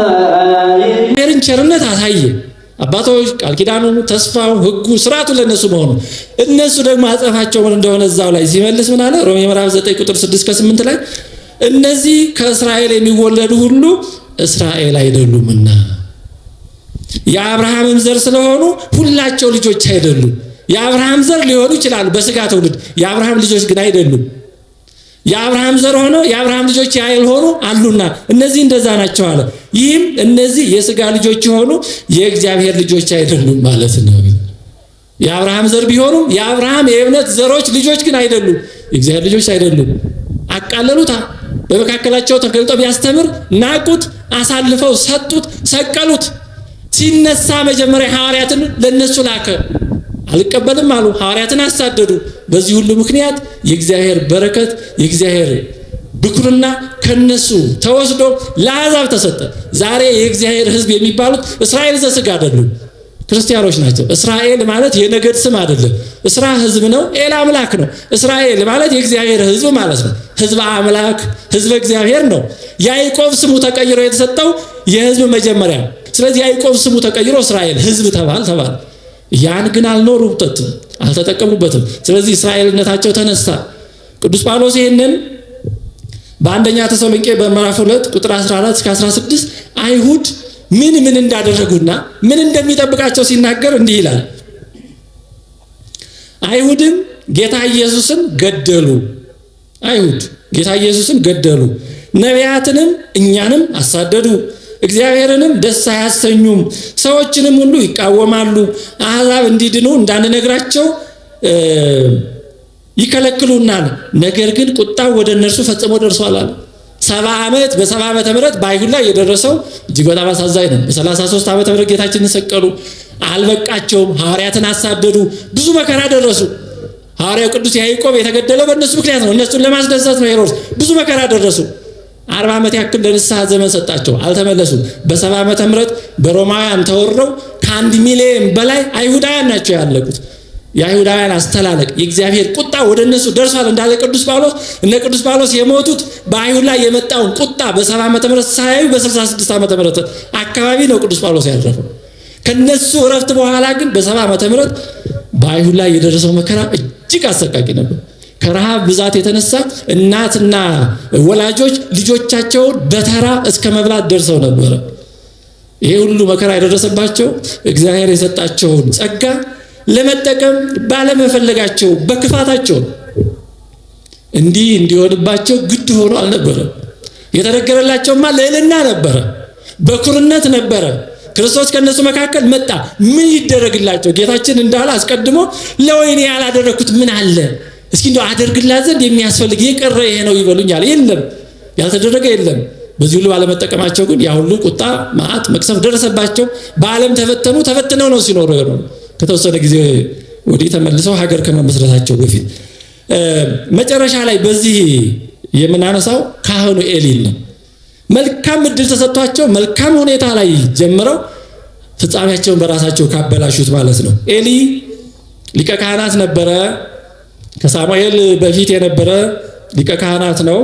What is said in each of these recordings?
በእግዚአብሔርን ቸርነት አሳየ። አባቶች ቃል ኪዳኑ፣ ተስፋው፣ ሕጉ፣ ስርዓቱ ለነሱ መሆኑ እነሱ ደግሞ አጸፋቸው ምን እንደሆነ እዛው ላይ ሲመልስ ምን አለ? ሮሜ ምዕራፍ 9 ቁጥር 6-8 ላይ እነዚህ ከእስራኤል የሚወለዱ ሁሉ እስራኤል አይደሉምና የአብርሃምም ዘር ስለሆኑ ሁላቸው ልጆች አይደሉም። የአብርሃም ዘር ሊሆኑ ይችላሉ በስጋ ትውልድ፣ የአብርሃም ልጆች ግን አይደሉም። የአብርሃም ዘር ሆነው የአብርሃም ልጆች ያልሆኑ አሉና እነዚህ እንደዛ ናቸው አለ። ይህም እነዚህ የስጋ ልጆች የሆኑ የእግዚአብሔር ልጆች አይደሉም ማለት ነው። የአብርሃም ዘር ቢሆኑም የአብርሃም የእምነት ዘሮች ልጆች ግን አይደሉም፣ የእግዚአብሔር ልጆች አይደሉም። አቃለሉታ። በመካከላቸው ተገልጦ ቢያስተምር ናቁት፣ አሳልፈው ሰጡት፣ ሰቀሉት። ሲነሳ መጀመሪያ ሐዋርያትን ለነሱ ላከ፣ አልቀበልም አሉ። ሐዋርያትን አሳደዱ። በዚህ ሁሉ ምክንያት የእግዚአብሔር በረከት የእግዚአብሔር ብኩርና ከነሱ ተወስዶ ለአሕዛብ ተሰጠ። ዛሬ የእግዚአብሔር ሕዝብ የሚባሉት እስራኤል ዘሥጋ አይደሉም፣ ክርስቲያኖች ናቸው። እስራኤል ማለት የነገድ ስም አይደለም። እስራ ሕዝብ ነው፣ ኤል አምላክ ነው። እስራኤል ማለት የእግዚአብሔር ሕዝብ ማለት ነው። ሕዝበ አምላክ ሕዝበ እግዚአብሔር ነው። ያዕቆብ ስሙ ተቀይሮ የተሰጠው የሕዝብ መጀመሪያ። ስለዚህ ያዕቆብ ስሙ ተቀይሮ እስራኤል ሕዝብ ተባለ። ያን ግን አልኖሩበትም፣ አልተጠቀሙበትም። ስለዚህ እስራኤልነታቸው ተነሳ። ቅዱስ ጳውሎስ ይህንን በአንደኛ ተሰሎንቄ በምዕራፍ 2 ቁጥር 14-16 አይሁድ ምን እንዳደረጉና ምን እንደሚጠብቃቸው ሲናገር እንዲህ ይላል። አይሁድም ጌታ ኢየሱስን ገደሉ። አይሁድ ጌታ ኢየሱስን ገደሉ፣ ነቢያትንም እኛንም አሳደዱ፣ እግዚአብሔርንም ደስ አያሰኙም፣ ሰዎችንም ሁሉ ይቃወማሉ፣ አሕዛብ እንዲድኑ እንዳንነግራቸው ይከለክሉናል። ነገር ግን ቁጣው ወደ እነርሱ ፈጽሞ ደርሷል አለ። 70 ዓመት በ70 ዓመተ ምህረት በአይሁድ ላይ የደረሰው እጅግ በጣም አሳዛኝ ነው። በ33 ዓመተ ምህረት ጌታችንን ሰቀሉ። አልበቃቸውም፣ ሐዋርያትን አሳደዱ፣ ብዙ መከራ ደረሱ። ሐዋርያው ቅዱስ ያዕቆብ የተገደለው በእነሱ ምክንያት ነው። እነሱን ለማስደሰት ነው ሄሮድስ። ብዙ መከራ ደረሱ። 40 ዓመት ያክል ለንስሐ ዘመን ሰጣቸው፣ አልተመለሱም። በ70 ዓመተ ምህረት በሮማውያን ተወረው ከ1 ሚሊዮን በላይ አይሁዳውያን ናቸው ያለቁት። የአይሁዳውያን አስተላለቅ የእግዚአብሔር ቁጣ ወደ እነሱ ደርሷል እንዳለ ቅዱስ ጳውሎስ። እነ ቅዱስ ጳውሎስ የሞቱት በአይሁድ ላይ የመጣውን ቁጣ በ70 ዓመተ ምህረት ሳያዩ በ66 ዓመተ ምህረት አካባቢ ነው ቅዱስ ጳውሎስ ያረፈው። ከነሱ እረፍት በኋላ ግን በ70 ዓመተ ምህረት በአይሁድ ላይ የደረሰው መከራ እጅግ አሰቃቂ ነበር። ከረሃብ ብዛት የተነሳ እናትና ወላጆች ልጆቻቸውን በተራ እስከ መብላት ደርሰው ነበረ። ይሄ ሁሉ መከራ የደረሰባቸው እግዚአብሔር የሰጣቸውን ጸጋ ለመጠቀም ባለመፈለጋቸው በክፋታቸው እንዲህ እንዲሆንባቸው ግድ ሆኖ አልነበረም። የተነገረላቸውማ ልዕልና ነበረ፣ በኩርነት ነበረ። ክርስቶስ ከነሱ መካከል መጣ። ምን ይደረግላቸው? ጌታችን እንዳለ አስቀድሞ ለወይኔ ያላደረኩት ምን አለ? እስኪ እንደው አደርግላት ዘንድ የሚያስፈልግ የቀረ ይሄ ነው ይበሉኛል። የለም፣ ያልተደረገ የለም። በዚህ ሁሉ ባለመጠቀማቸው ግን ያ ሁሉ ቁጣ፣ መዓት፣ መቅሰፍ ደረሰባቸው። በዓለም ተፈትነው ነው ሲኖሩ ነው። ከተወሰነ ጊዜ ወዲህ ተመልሰው ሀገር ከመመስረታቸው በፊት መጨረሻ ላይ በዚህ የምናነሳው ካህኑ ኤሊን ነው። መልካም እድል ተሰጥቷቸው መልካም ሁኔታ ላይ ጀምረው ፍጻሜያቸውን በራሳቸው ካበላሹት ማለት ነው። ኤሊ ሊቀ ካህናት ነበረ። ከሳሙኤል በፊት የነበረ ሊቀ ካህናት ነው።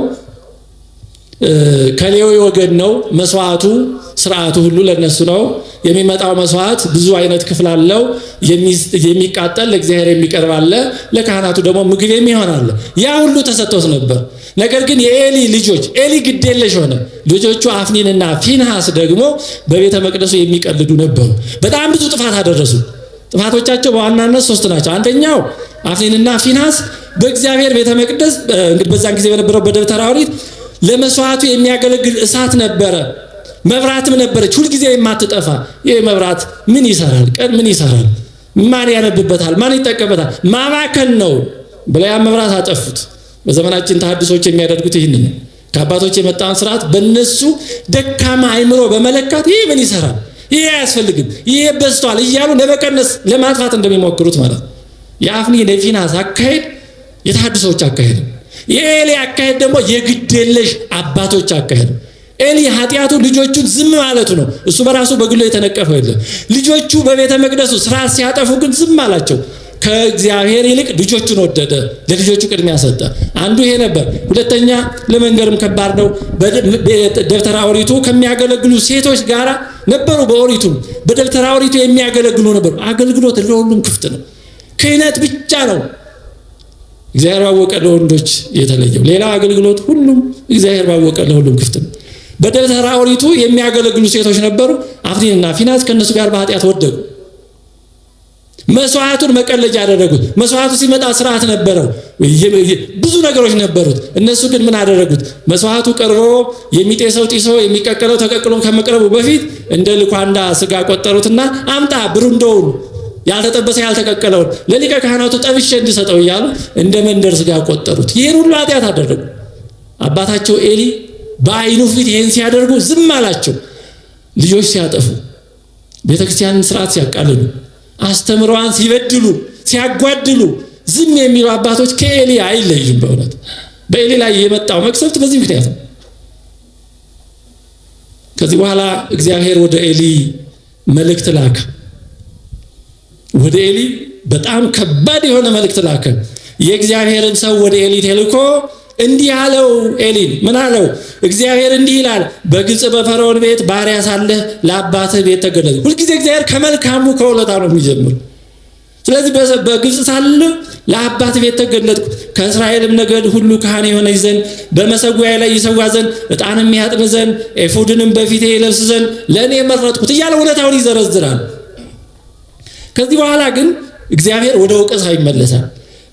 ከሌዊ ወገን ነው። መስዋዕቱ ስርዓቱ ሁሉ ለነሱ ነው። የሚመጣው መስዋዕት ብዙ አይነት ክፍል አለው። የሚቃጠል ለእግዚአብሔር የሚቀርብ አለ፣ ለካህናቱ ደግሞ ምግብ የሚሆን አለ። ያ ሁሉ ተሰጥቶት ነበር። ነገር ግን የኤሊ ልጆች ኤሊ ግዴለሽ ሆነ። ልጆቹ አፍኒንና ፊንሃስ ደግሞ በቤተ መቅደሱ የሚቀልዱ ነበሩ። በጣም ብዙ ጥፋት አደረሱ። ጥፋቶቻቸው በዋናነት 3 ናቸው። አንደኛው አፍኒንና ፊንሃስ በእግዚአብሔር ቤተ መቅደስ እንግዲህ በዛን ጊዜ በነበረው በደብተራ ኦሪት ለመስዋዕቱ የሚያገለግል እሳት ነበረ። መብራትም ነበረች ሁልጊዜ የማትጠፋ። ይህ መብራት ምን ይሰራል? ቀን ምን ይሰራል? ማን ያነብበታል? ማን ይጠቀምበታል? ማባከን ነው ብለው ያ መብራት አጠፉት። በዘመናችን ተሐድሶች የሚያደርጉት ይህንን ነው። ከአባቶች የመጣውን ስርዓት በእነሱ ደካማ አይምሮ በመለካት ይህ ምን ይሰራል? ይህ አያስፈልግም፣ ይህ በዝቷል እያሉ ለመቀነስ ለማጥፋት እንደሚሞክሩት ማለት ነው። የአፍኒን የፊንሃስ አካሄድ የተሐድሶች አካሄድ ነው። የኤሊ አካሄድ ደግሞ የግዴለሽ አባቶች አካሄድ ነው። ኤሊ ኃጢአቱ ልጆቹን ዝም ማለቱ ነው። እሱ በራሱ በግሎ የተነቀፈው የለም። ልጆቹ በቤተ መቅደሱ ስርዓት ሲያጠፉ ግን ዝም አላቸው። ከእግዚአብሔር ይልቅ ልጆቹን ወደደ፣ ለልጆቹ ቅድሚያ ሰጠ። አንዱ ይሄ ነበር። ሁለተኛ ለመንገርም ከባድ ነው። በደብተራ ኦሪቱ ከሚያገለግሉ ሴቶች ጋር ነበሩ። በኦሪቱ በደብተራ ኦሪቱ የሚያገለግሉ ነበሩ። አገልግሎት ለሁሉም ክፍት ነው። ክህነት ብቻ ነው እግዚአብሔር ባወቀ ለወንዶች የተለየው። ሌላው አገልግሎት ሁሉም እግዚአብሔር ባወቀ ለሁሉም ክፍት ነው። በደብተራ ኦሪቱ የሚያገለግሉ ሴቶች ነበሩ። አፍኒንና ፊናስ ከነሱ ጋር በኃጢአት ወደቁ። መስዋዕቱን መቀለጃ ያደረጉት። መስዋዕቱ ሲመጣ ስርዓት ነበረው፣ ብዙ ነገሮች ነበሩት። እነሱ ግን ምን አደረጉት? መስዋዕቱ ቀርቦ የሚጤሰው ጢሶ የሚቀቀለው ተቀቅሎ ከመቅረቡ በፊት እንደ ልኳንዳ ስጋ ቆጠሩትና አምጣ ብሩንዶውን ያልተጠበሰ ያልተቀቀለውን ለሊቀ ካህናቱ ጠብሼ እንድሰጠው እያሉ እንደ መንደር ስጋ ቆጠሩት። ይሄን ሁሉ ኃጢአት አደረጉ። አባታቸው ኤሊ በዓይኑ ፊት ይሄን ሲያደርጉ ዝም አላቸው። ልጆች ሲያጠፉ፣ ቤተክርስቲያንን ስርዓት ሲያቃልሉ፣ አስተምሯን ሲበድሉ፣ ሲያጓድሉ ዝም የሚሉ አባቶች ከኤሊ አይለዩም። በእውነት በኤሊ ላይ የመጣው መቅሰፍት በዚህ ምክንያት ነው። ከዚህ በኋላ እግዚአብሔር ወደ ኤሊ መልእክት ላከ። ወደ ኤሊ በጣም ከባድ የሆነ መልእክት ላከ። የእግዚአብሔርን ሰው ወደ ኤሊ ተልኮ እንዲህ አለው። ኤሊን ምን አለው? እግዚአብሔር እንዲህ ይላል፣ በግብፅ በፈርዖን ቤት ባሪያ ሳለህ ለአባትህ ቤት ተገለጥኩ። ሁልጊዜ እግዚአብሔር ከመልካሙ ከውለታ ነው የሚጀምር። ስለዚህ በግብፅ ሳለህ ለአባትህ ቤት ተገለጥኩ፣ ከእስራኤልም ነገድ ሁሉ ካህን የሆነ ዘንድ በመሰዊያዬ ላይ ይሰዋ ዘንድ ዕጣንም ያጥን ዘንድ ኤፉድንም በፊቴ ይለብስ ዘንድ ለእኔ መረጥኩት እያለ ውለታውን ይዘረዝራል። ከዚህ በኋላ ግን እግዚአብሔር ወደ ወቀሳው ይመለሳል።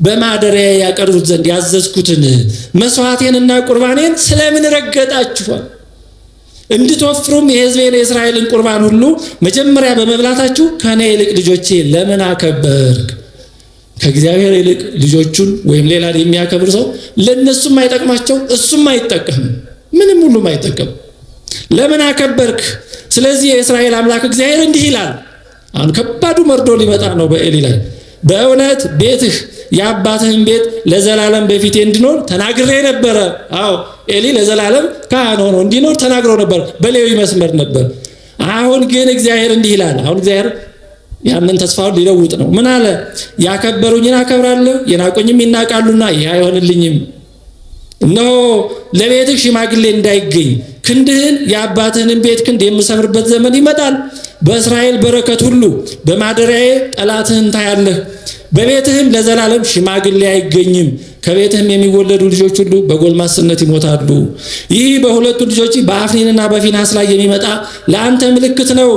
በማደሪያ ያቀርቡት ዘንድ ያዘዝኩትን መስዋዕቴንና ቁርባኔን ስለምን ረገጣችኋል? እንድትወፍሩም የሕዝቤን የእስራኤልን ቁርባን ሁሉ መጀመሪያ በመብላታችሁ ከኔ ይልቅ ልጆቼ ለምን አከበርክ? ከእግዚአብሔር ይልቅ ልጆቹን ወይም ሌላ የሚያከብር ሰው ለነሱም አይጠቅማቸው፣ እሱም አይጠቀም፣ ምንም ሁሉም አይጠቀም። ለምን አከበርክ? ስለዚህ የእስራኤል አምላክ እግዚአብሔር እንዲህ ይላል። አሁን ከባዱ መርዶ ሊመጣ ነው በኤሊ ላይ። በእውነት ቤትህ የአባትህን ቤት ለዘላለም በፊቴ እንዲኖር ተናግሬ ነበረ። አዎ ኤሊ ለዘላለም ካህን ሆኖ እንዲኖር ተናግሮ ነበር፣ በሌዊ መስመር ነበር። አሁን ግን እግዚአብሔር እንዲህ ይላል። አሁን እግዚአብሔር ያንን ተስፋውን ሊለውጥ ነው። ምን አለ? ያከበሩኝን አከብራለሁ፣ የናቁኝም ይናቃሉና ይህ አይሆንልኝም። እነሆ ለቤትህ ሽማግሌ እንዳይገኝ ክንድህን የአባትህን ቤት ክንድ የምሰብርበት ዘመን ይመጣል። በእስራኤል በረከት ሁሉ በማደሪያዬ ጠላትህን ታያለህ። በቤትህም ለዘላለም ሽማግሌ አይገኝም። ከቤትህም የሚወለዱ ልጆች ሁሉ በጎልማስነት ይሞታሉ። ይህ በሁለቱ ልጆች በአፍኒንና በፊናስ ላይ የሚመጣ ለአንተ ምልክት ነው።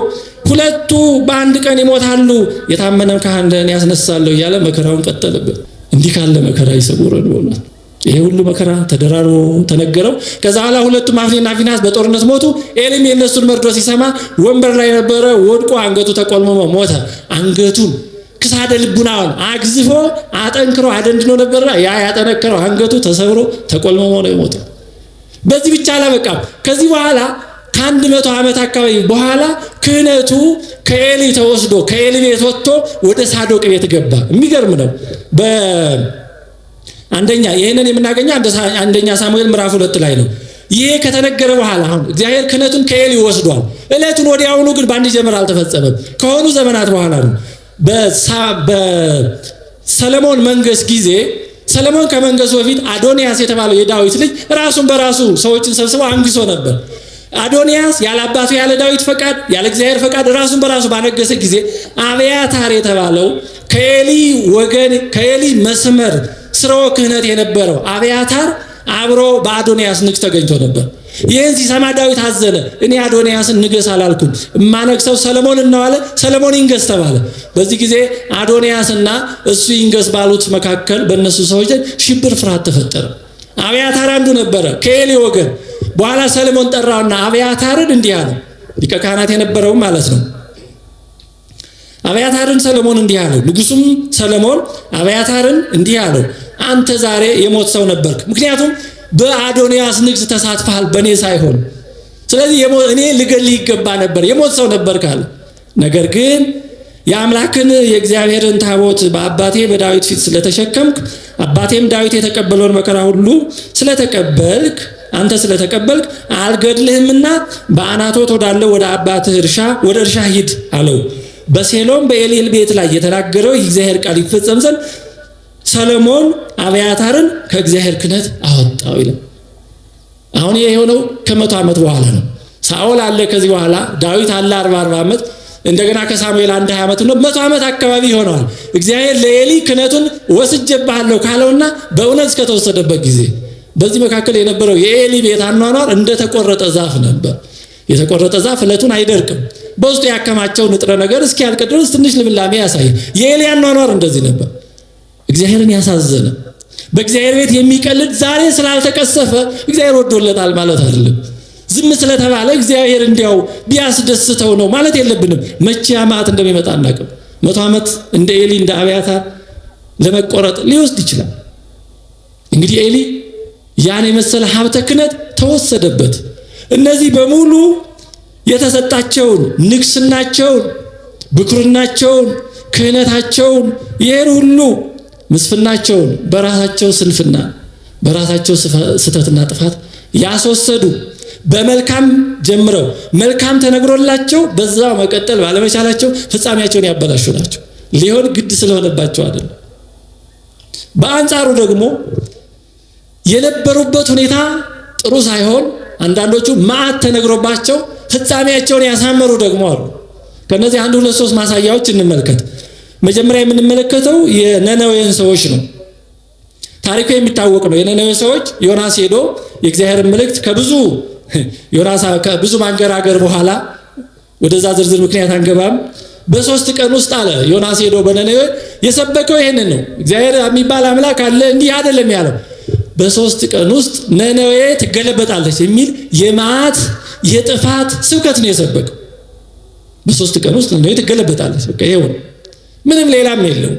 ሁለቱ በአንድ ቀን ይሞታሉ። የታመነም ካህን ለእኔ ያስነሳለሁ እያለ መከራውን ቀጠለበት። እንዲህ ካለ መከራ ይሰውረን በእውነት። ይሄ ሁሉ መከራ ተደራርቦ ተነገረው። ከዛ በኋላ ሁለቱም አፍኒንና ፊናስ በጦርነት ሞቱ። ኤሊም የነሱን መርዶ ሲሰማ ወንበር ላይ ነበረ፣ ወድቆ አንገቱ ተቆልምሞ ሞተ። አንገቱን ክሳደ ልቡናውን አግዝፎ አጠንክሮ አደንድኖ ነበርና ያ ያጠነከረው አንገቱ ተሰብሮ ተቆልምሞ ነው የሞተው። በዚህ ብቻ አላበቃም። ከዚህ በኋላ ከ100 ዓመት አካባቢ በኋላ ክህነቱ ከኤሊ ተወስዶ ከኤሊ ቤት ወጥቶ ወደ ሳዶቅ ቤት ገባ። የሚገርም ነው። አንደኛ ይሄንን የምናገኘው አንደኛ ሳሙኤል ምዕራፍ 2 ላይ ነው። ይሄ ከተነገረ በኋላ አሁን እግዚአብሔር ክህነቱን ከኤሊ ወስዷል። እለቱን ወዲያውኑ ግን በአንድ ጀምር አልተፈጸመም። ከሆኑ ዘመናት በኋላ ነው። በሰለሞን መንገስ ጊዜ ሰለሞን ከመንገሱ በፊት አዶንያስ የተባለው የዳዊት ልጅ ራሱን በራሱ ሰዎችን ሰብስቦ አንግሶ ነበር። አዶንያስ ያለ አባቱ ያለ ዳዊት ፈቃድ ያለ እግዚአብሔር ፈቃድ ራሱን በራሱ ባነገሰ ጊዜ አብያታር የተባለው ከኤሊ ወገን ከኤሊ መስመር ስርወ ክህነት የነበረው አብያታር አብሮ በአዶንያስ ንግስ ተገኝቶ ነበር። ይህን ሲሰማ ዳዊት አዘነ። እኔ አዶንያስን ንገስ አላልኩም፣ እማነግሰው ሰለሞን ነው አለ። ሰለሞን ይንገስ ተባለ። በዚህ ጊዜ አዶንያስና እሱ ይንገስ ባሉት መካከል በእነሱ ሰዎች ሽብር ፍርሃት ተፈጠረ። አብያታር አንዱ ነበረ ከኤሊ ወገን። በኋላ ሰለሞን ጠራውና አብያታርን እንዲህ አለ፣ ሊቀ ካህናት የነበረው ማለት ነው። አብያታርን ሰለሞን እንዲህ አለው፣ ንጉሱም ሰለሞን አብያታርን እንዲህ አለው፣ አንተ ዛሬ የሞት ሰው ነበርክ። ምክንያቱም በአዶንያስ ንግስ ተሳትፈሃል በእኔ ሳይሆን። ስለዚህ እኔ ልገልህ ይገባ ነበር፣ የሞት ሰው ነበርክ አለ። ነገር ግን የአምላክን የእግዚአብሔርን ታቦት በአባቴ በዳዊት ፊት ስለተሸከምክ አባቴም ዳዊት የተቀበለውን መከራ ሁሉ ስለተቀበልክ አንተ ስለተቀበልክ አልገድልህምና በአናቶት ወዳለው ወደ አባትህ እርሻ ሂድ አለው። በሴሎም በኤሊ ቤት ላይ የተናገረው የእግዚአብሔር ቃል ይፈጸም ዘንድ ሰሎሞን አብያታርን ከእግዚአብሔር ክህነት አወጣው ይላል። አሁን ይሄ የሆነው ከ100 ዓመት በኋላ ነው። ሳኦል አለ፣ ከዚህ በኋላ ዳዊት አለ 40 ዓመት፣ እንደገና ከሳሙኤል 1 20 ዓመት ነው። 100 ዓመት አካባቢ ይሆነዋል እግዚአብሔር ለኤሊ ክህነቱን ወስጄብሃለሁ ካለውና በእውነት እስከተወሰደበት ጊዜ። በዚህ መካከል የነበረው የኤሊ ቤት አኗኗር እንደተቆረጠ ዛፍ ነበር። የተቆረጠ ዛፍ ዕለቱን አይደርቅም። በውስጡ ያከማቸው ንጥረ ነገር እስኪያልቅ ድረስ ትንሽ ልምላሜ ያሳያል። የኤሊ አኗኗር እንደዚህ ነበር። እግዚአብሔርን ያሳዘነ በእግዚአብሔር ቤት የሚቀልድ ዛሬ ስላልተቀሰፈ እግዚአብሔር ወዶለታል ማለት አይደለም። ዝም ስለተባለ እግዚአብሔር እንዲያው ቢያስደስተው ነው ማለት የለብንም። መቼ ዓመት እንደሚመጣ አናውቅም። 100 ዓመት እንደ ኤሊ እንደ አብያታር ለመቆረጥ ሊወስድ ይችላል። እንግዲህ ኤሊ ያን የመሰለ ሀብተ ክህነት ተወሰደበት። እነዚህ በሙሉ የተሰጣቸውን ንግስናቸውን፣ ብኩርናቸውን፣ ክህነታቸውን ይሄን ሁሉ ምስፍናቸውን በራሳቸው ስንፍና በራሳቸው ስተትና ጥፋት ያስወሰዱ በመልካም ጀምረው መልካም ተነግሮላቸው በዛው መቀጠል ባለመቻላቸው ፍጻሜያቸውን ያበላሹ ናቸው። ሊሆን ግድ ስለሆነባቸው አይደለም። በአንጻሩ ደግሞ የነበሩበት ሁኔታ ጥሩ ሳይሆን አንዳንዶቹ መዓት ተነግሮባቸው ፍጻሜያቸውን ያሳመሩ ደግሞ አሉ። ከነዚህ 1 2 3 ማሳያዎች እንመልከት። መጀመሪያ የምንመለከተው የነነዌን ሰዎች ነው። ታሪኩ የሚታወቅ ነው። የነነዌ ሰዎች ዮናስ ሄዶ የእግዚአብሔር መልእክት ከብዙ ማንገራገር በኋላ ወደዛ ዝርዝር ምክንያት አንገባም። በ3 ቀን ውስጥ አለ ዮናስ ሄዶ በነነዌ የሰበከው ይሄንን ነው። እግዚአብሔር የሚባል አምላክ አለ እንዲህ አይደለም ያለው። በ3 ቀን ውስጥ ነነዌ ትገለበጣለች የሚል የመዓት የጥፋት ስብከት ነው የሰበከው። በ3 ቀን ውስጥ ነነዌ ትገለበጣለች፣ በቃ ይሄው ምንም ሌላም የለው።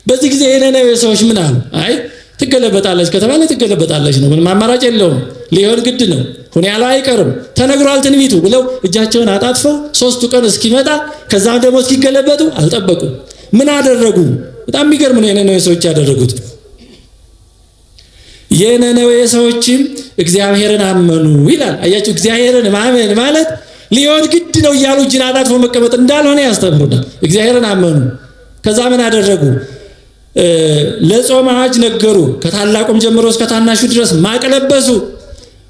በዚህ ጊዜ የነነዌ ሰዎች ምን አሉ? አይ ትገለበጣለች ከተባለ ትገለበጣለች ነው፣ ምንም አማራጭ የለውም፣ ሊሆን ግድ ነው፣ ሁን ያለው አይቀርም፣ ተነግሯል ትንቢቱ ብለው እጃቸውን አጣጥፈው 3ቱ ቀን እስኪመጣ ከዛም ደግሞ እስኪገለበጡ አልጠበቁም። ምን አደረጉ? በጣም የሚገርም ነው የነነዌ ሰዎች ያደረጉት። የነነዌ ሰዎችም እግዚአብሔርን አመኑ ይላል። አያችሁ፣ እግዚአብሔርን ማመን ማለት ሊሆን ግድ ነው እያሉ እጅን አጣጥፎ መቀመጥ እንዳልሆነ ያስተምሩናል። እግዚአብሔርን አመኑ። ከዛ ምን አደረጉ? ለጾም አዋጅ ነገሩ። ከታላቁም ጀምሮ እስከ ታናሹ ድረስ ማቅ ለበሱ።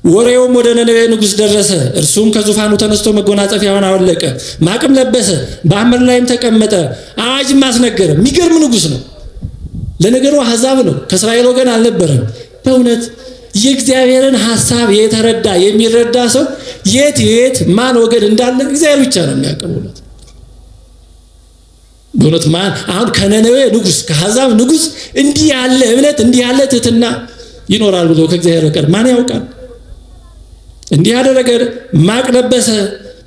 ወሬውም ወደ ነነዌ ንጉሥ ደረሰ። እርሱም ከዙፋኑ ተነስቶ መጎናጸፊያውን አወለቀ፣ ማቅም ለበሰ፣ በአምር ላይም ተቀመጠ፣ አዋጅም አስነገረ። የሚገርም ንጉሥ ነው። ለነገሩ አሕዛብ ነው፣ ከእስራኤል ወገን አልነበረም። በእውነት የእግዚአብሔርን ሐሳብ የተረዳ የሚረዳ ሰው የት ማን ወገን እንዳለ እግዚአብሔር ብቻ ነው የሚያውቀው። በእውነት ማን አሁን ከነነዌ ንጉሥ ከአሕዛብ ንጉሥ እንዲህ ያለ እምነት እንዲህ ያለ ትሕትና ይኖራል ብሎ ከእግዚአብሔር በቀር ማን ያውቃል? እንዲህ ያደረገ ማቅ ለበሰ፣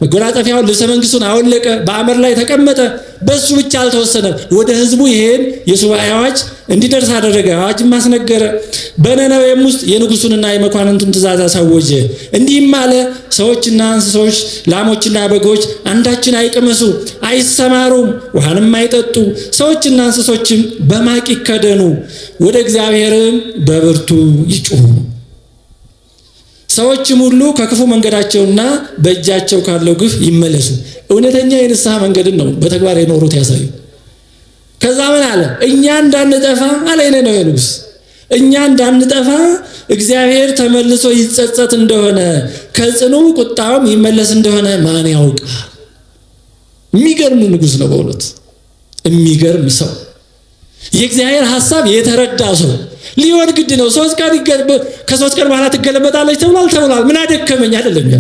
መጎናጸፊያውን ልብሰ መንግስቱን አወለቀ፣ በአመድ ላይ ተቀመጠ። በሱ ብቻ አልተወሰነም። ወደ ህዝቡ ይሄን የሱባኤ አዋጅ እንዲደርስ አደረገ፣ አዋጅም አስነገረ። በነነዌም ውስጥ የንጉሱንና የመኳንንቱን ትእዛዝ አሳወጀ። እንዲህም አለ፣ ሰዎችና እንስሶች፣ ላሞችና በጎች አንዳችን አይቅመሱ፣ አይሰማሩም፣ ውሃንም አይጠጡ። ሰዎችና እንስሶችም በማቅ ይከደኑ፣ ወደ እግዚአብሔርም በብርቱ ይጩሁ። ሰዎችም ሁሉ ከክፉ መንገዳቸውና በእጃቸው ካለው ግፍ ይመለሱ። እውነተኛ የንስሐ መንገድን ነው በተግባር የኖሩት ያሳዩ። ከዛ ምን አለ? እኛ እንዳንጠፋ አለ የነነዌ ንጉሥ፣ እኛ እንዳንጠፋ እግዚአብሔር ተመልሶ ይጸጸት እንደሆነ ከጽኑ ቁጣውም ይመለስ እንደሆነ ማን ያውቃል? የሚገርም ንጉሥ ነው በእውነት የሚገርም ሰው፣ የእግዚአብሔር ሐሳብ የተረዳ ሰው። ሊሆን ግድ ነው። 3 ቀን ከ3 ቀን በኋላ ትገለበጣለች ተብሏል። ምን አደከመኝ አይደለም ያ።